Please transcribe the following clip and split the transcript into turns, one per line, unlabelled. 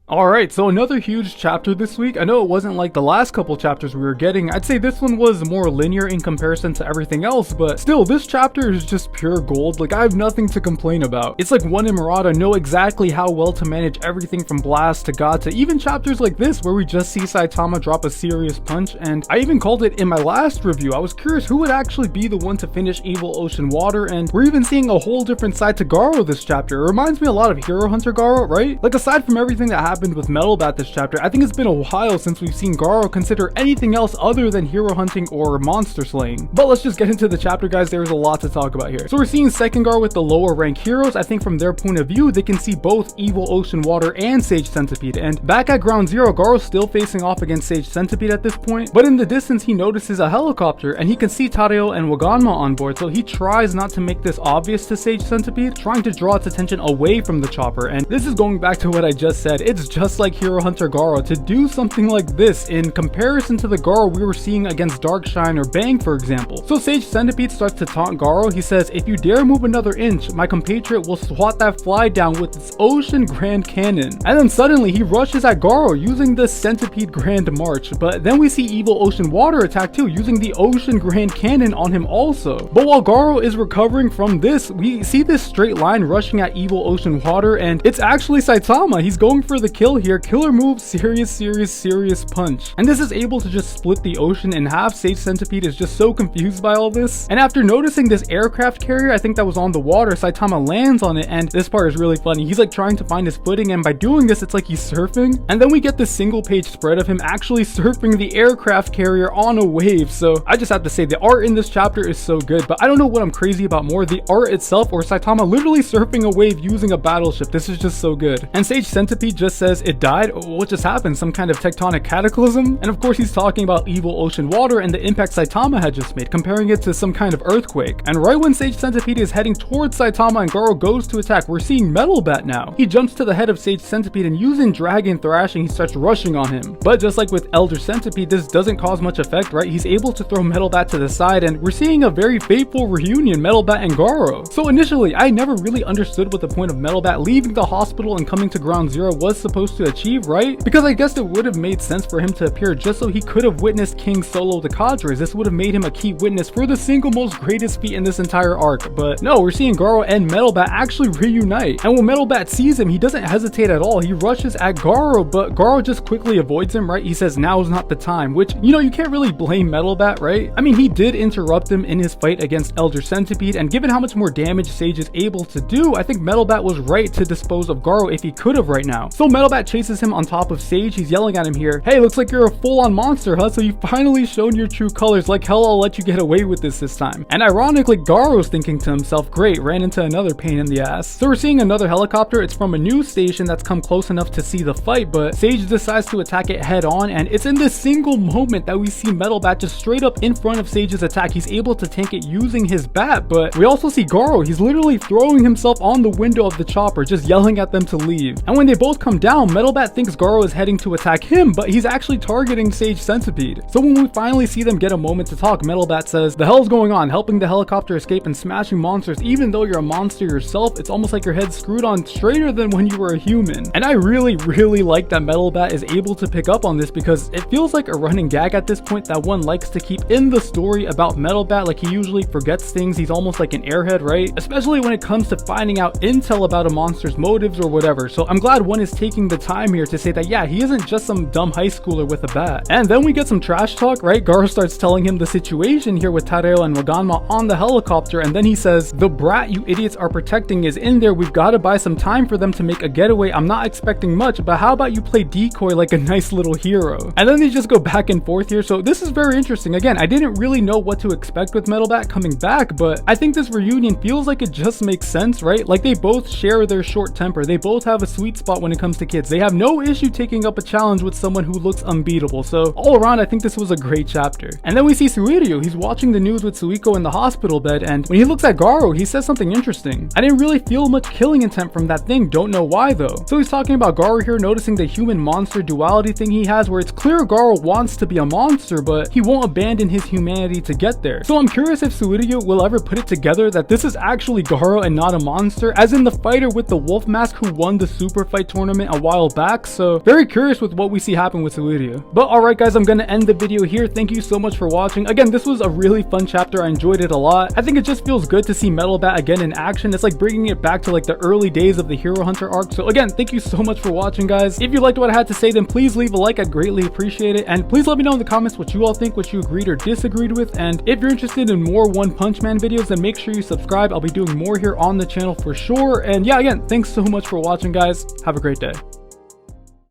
Alright, so another huge chapter this week. I know it wasn't like the last couple chapters we were getting. I'd say this one was more linear in comparison to everything else, but still, this chapter is just pure gold. Like, I have nothing to complain about. It's like One and Murata know exactly how well to manage everything from Blast to God to even chapters like this where we just see Saitama drop a serious punch, and I even called it in my last review. I was curious who would actually be the one to finish Evil Ocean Water, and we're even seeing a whole different side to Garou this chapter. It reminds me a lot of Hero Hunter Garou, right? Like, aside from everything that happened with Metal Bat this chapter, I think it's been a while since we've seen Garou consider anything else other than hero hunting or monster slaying. But let's just get into the chapter, guys. There's a lot to talk about here. So we're seeing second Garou with the lower rank heroes. I think from their point of view, they can see both Evil Ocean Water and Sage Centipede. And back at Ground Zero, Garou's still facing off against Sage Centipede at this point. But in the distance, he notices a helicopter and he can see Tadeo and Waganma on board. So he tries not to make this obvious to Sage Centipede, trying to draw its attention away from the chopper. And this is going back to what I just said. It's just like Hero Hunter Garou to do something like this in comparison to the Garou we were seeing against Darkshine or Bang, for example. So Sage Centipede starts to taunt Garou. He says, "If you dare move another inch, my compatriot will swat that fly down with its Ocean Grand Cannon." And then suddenly he rushes at Garou using the Centipede Grand March, but then we see Evil Ocean Water attack too, using the Ocean Grand Cannon on him also. But while Garou is recovering from this, we see this straight line rushing at Evil Ocean Water, and it's actually Saitama. He's going for the kill here. Killer move, serious punch. And this is able to just split the ocean in half. Sage Centipede is just so confused by all this. And after noticing this aircraft carrier, I think that was on the water, Saitama lands on it, and this part is really funny. He's like trying to find his footing, and by doing this, it's like he's surfing. And then we get this single page spread of him actually surfing the aircraft carrier on a wave. So I just have to say the art in this chapter is so good, but I don't know what I'm crazy about more, the art itself or Saitama literally surfing a wave using a battleship. This is just so good. And Sage Centipede just says, "It died? What just happened? Some kind of tectonic cataclysm?" And of course he's talking about Evil Ocean Water and the impact Saitama had just made, comparing it to some kind of earthquake. And right when Sage Centipede is heading towards Saitama and Garou goes to attack, we're seeing Metal Bat now. He jumps to the head of Sage Centipede and using Dragon Thrashing, he starts rushing on him. But just like with Elder Centipede, this doesn't cause much effect, right? He's able to throw Metal Bat to the side, and we're seeing a very fateful reunion, Metal Bat and Garou. So initially, I never really understood what the point of Metal Bat leaving the hospital and coming to Ground Zero was supposed to achieve, right? Because I guess it would have made sense for him to appear just so he could have witnessed King Solo the Cadres. This would have made him a key witness for the single most greatest feat in this entire arc. But no, we're seeing Garou and Metal Bat actually reunite. And when Metal Bat sees him, he doesn't hesitate at all. He rushes at Garou, but Garou just quickly avoids him, right? He says, "Now's not the time," which, you know, you can't really blame Metal Bat, right? I mean, he did interrupt him in his fight against Elder Centipede, and given how much more damage Sage is able to do, I think Metal Bat was right to dispose of Garou if he could have right now. So Metal Bat chases him on top of Sage. He's yelling at him here, "Hey, looks like you're a full-on monster, huh? So you finally shown your true colors. Like hell, I'll let you get away with this time." And ironically, Garou's thinking to himself, "Great, ran into another pain in the ass." So we're seeing another helicopter. It's from a news station that's come close enough to see the fight, but Sage decides to attack it head on, and it's in this single moment that we see Metal Bat just straight up in front of Sage's attack. He's able to tank it using his bat, but we also see Garou. He's literally throwing himself on the window of the chopper, just yelling at them to leave. And when they both come down, Metal Bat thinks Garou is heading to attack him, but he's actually targeting Sage Centipede. So when we finally see them get a moment to talk, Metal Bat says, "The hell's going on? Helping the helicopter escape and smashing monsters, even though you're a monster yourself, it's almost like your head's screwed on straighter than when you were a human." And I really like that Metal Bat is able to pick up on this, because it feels like a running gag at this point that one likes to keep in the story about Metal Bat. Like, he usually forgets things. He's almost like an airhead, right? Especially when it comes to finding out intel about a monster's motives or whatever. So I'm glad one is taking the time here to say that, yeah, he isn't just some dumb high schooler with a bat. And then we get some trash talk, right? Garou starts telling him the situation here with Tadeo and Waganma on the helicopter, and then he says, "The brat you idiots are protecting is in there. We've got to buy some time for them to make a getaway. I'm not expecting much, but how about you play decoy like a nice little hero?" And then they just go back and forth here. So this is very interesting. Again, I didn't really know what to expect with Metal Bat coming back, but I think this reunion feels like it just makes sense, right? Like, they both share their short temper. They both have a sweet spot when it comes to kids. They have no issue taking up a challenge with someone who looks unbeatable. So all around, I think this was a great chapter. And then we see Suiryu. He's watching the news with Suiko in the hospital bed, and when he looks at Garou, he says something interesting. "I didn't really feel much killing intent from that thing. Don't know why though." So he's talking about Garou here, noticing the human-monster duality thing he has, where it's clear Garou wants to be a monster, but he won't abandon his humanity to get there. So I'm curious if Suiryu will ever put it together that this is actually Garou and not a monster, as in the fighter with the wolf mask who won the super fight tournament a while back, so very curious with what we see happen with Ludia. But alright guys, I'm gonna end the video here. Thank you so much for watching. Again, this was a really fun chapter. I enjoyed it a lot. I think it just feels good to see Metal Bat again in action. It's like bringing it back to like the early days of the Hero Hunter arc. So again, thank you so much for watching, guys. If you liked what I had to say, then please leave a like. I'd greatly appreciate it. And please let me know in the comments what you all think, what you agreed or disagreed with. And if you're interested in more One Punch Man videos, then make sure you subscribe. I'll be doing more here on the channel for sure. And yeah, again, thanks so much for watching, guys. Have a great day.